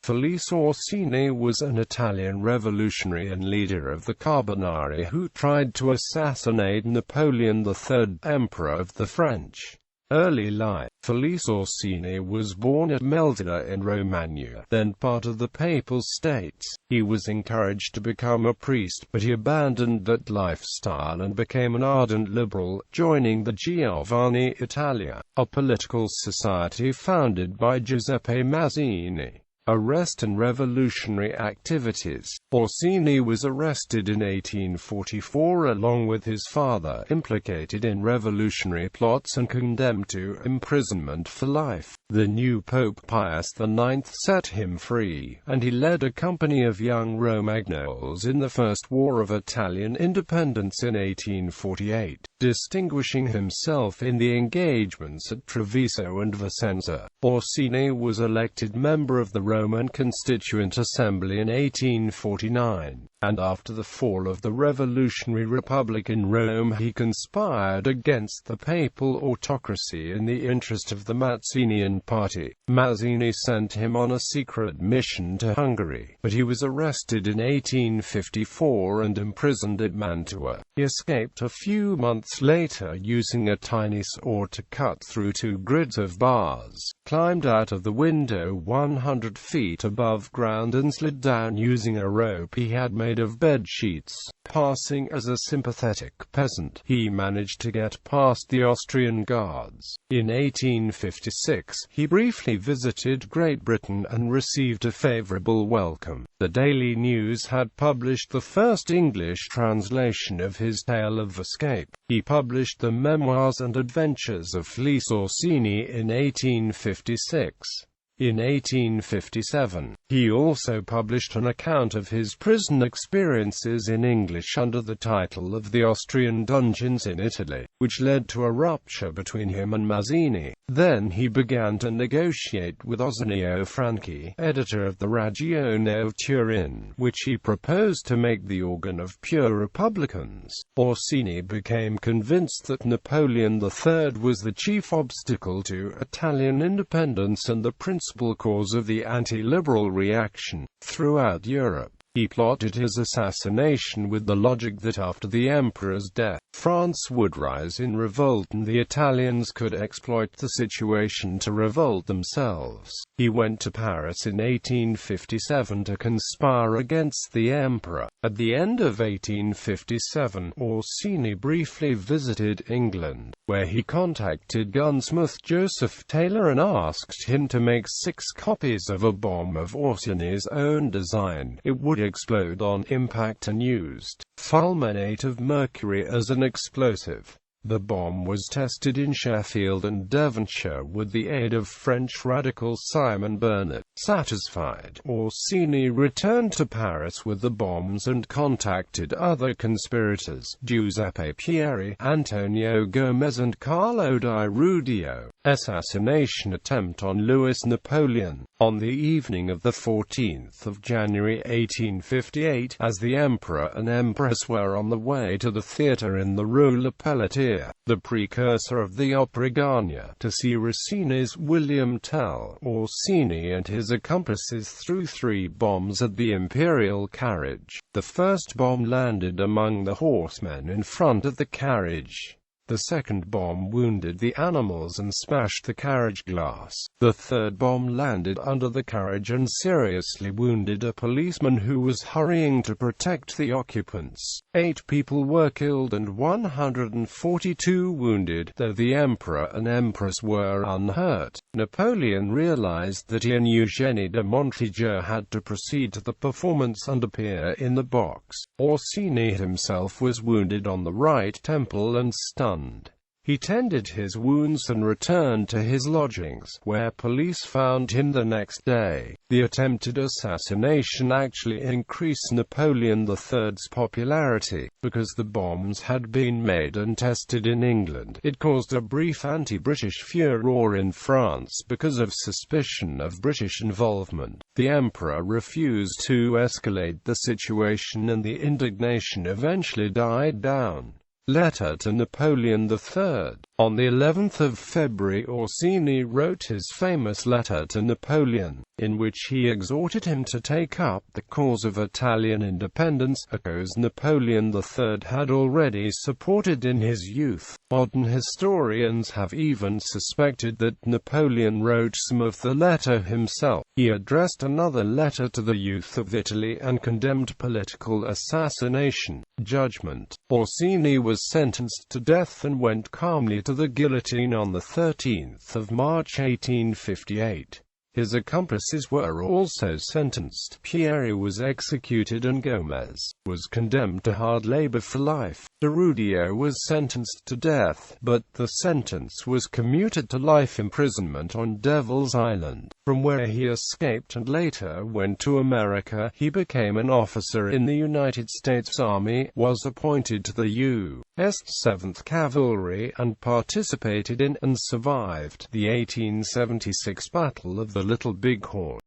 Felice Orsini was an Italian revolutionary and leader of the Carbonari who tried to assassinate Napoleon III, Emperor of the French. Early life. Felice Orsini was born at Melita in Romagna, then part of the Papal States. He was encouraged to become a priest, but he abandoned that lifestyle and became an ardent liberal, joining the Giovani Italia, a political society founded by Giuseppe Mazzini. Arrest and revolutionary activities. Orsini was arrested in 1844 along with his father, implicated in revolutionary plots and condemned to imprisonment for life. The new Pope Pius IX set him free, and he led a company of young Romagnols in the First War of Italian Independence in 1848, distinguishing himself in the engagements at Treviso and Vicenza. Orsini was elected member of the Roman Constituent Assembly in 1849, and after the fall of the Revolutionary Republic in Rome he conspired against the papal autocracy in the interest of the Mazzinian party. Mazzini sent him on a secret mission to Hungary, but he was arrested in 1854 and imprisoned at Mantua. He escaped a few months later using a tiny saw to cut through 2 grids of bars, climbed out of the window 100 feet above ground and slid down using a rope he had made of bed sheets. Passing as a sympathetic peasant, he managed to get past the Austrian guards. In 1856, he briefly visited Great Britain and received a favorable welcome. The Daily News had published the first English translation of his tale of escape. He published the Memoirs and Adventures of Felice Orsini in 1856. In 1857, he also published an account of his prison experiences in English under the title of The Austrian Dungeons in Italy, which led to a rupture between him and Mazzini. Then he began to negotiate with Osanio Franchi, editor of the Ragione of Turin, which he proposed to make the organ of pure republicans. Orsini became convinced that Napoleon III was the chief obstacle to Italian independence and the principal cause of the anti-liberal reaction throughout Europe. He plotted his assassination with the logic that after the emperor's death, France would rise in revolt and the Italians could exploit the situation to revolt themselves. He went to Paris in 1857 to conspire against the emperor. At the end of 1857, Orsini briefly visited England, where he contacted gunsmith Joseph Taylor and asked him to make 6 copies of a bomb of Orsini's own design. It would explode on impact and used fulminate of mercury as an explosive. The bomb was tested in Sheffield and Devonshire with the aid of French radical Simon Burnett. Satisfied, Orsini returned to Paris with the bombs and contacted other conspirators, Giuseppe Pieri, Antonio Gomez and Carlo Di Rudio. Assassination attempt on Louis Napoleon. On the evening of the 14th of January 1858, as the Emperor and Empress were on the way to the theatre in the Rue Le Pelletier, the precursor of the Opera Garnier, to see Rossini's William Tell, Orsini and his accomplices threw 3 bombs at the imperial carriage. The first bomb landed among the horsemen in front of the carriage. The second bomb wounded the animals and smashed the carriage glass. The third bomb landed under the carriage and seriously wounded a policeman who was hurrying to protect the occupants. 8 people were killed and 142 wounded, though the emperor and empress were unhurt. Napoleon realized that he and Eugénie de Montaigu had to proceed to the performance and appear in the box. Orsini himself was wounded on the right temple and stunned. He tended his wounds and returned to his lodgings, where police found him the next day. The attempted assassination actually increased Napoleon III's popularity. Because the bombs had been made and tested in England, it caused a brief anti-British furor in France because of suspicion of British involvement. The emperor refused to escalate the situation and the indignation eventually died down. Letter to Napoleon III. On the 11th of February, Orsini wrote his famous letter to Napoleon, in which he exhorted him to take up the cause of Italian independence, a cause Napoleon III had already supported in his youth. Modern historians have even suspected that Napoleon wrote some of the letter himself. He addressed another letter to the youth of Italy and condemned political assassination. Judgment. Orsini was sentenced to death and went calmly to the guillotine on the 13th of March 1858. His accomplices were also sentenced. Pieri was executed and Gomez was condemned to hard labor for life. Derudio was sentenced to death, but the sentence was commuted to life imprisonment on Devil's Island, from where he escaped and later went to America. He became an officer in the United States Army, was appointed to the U.S. 7th Cavalry, and participated in and survived the 1876 Battle of the Little Bighorn.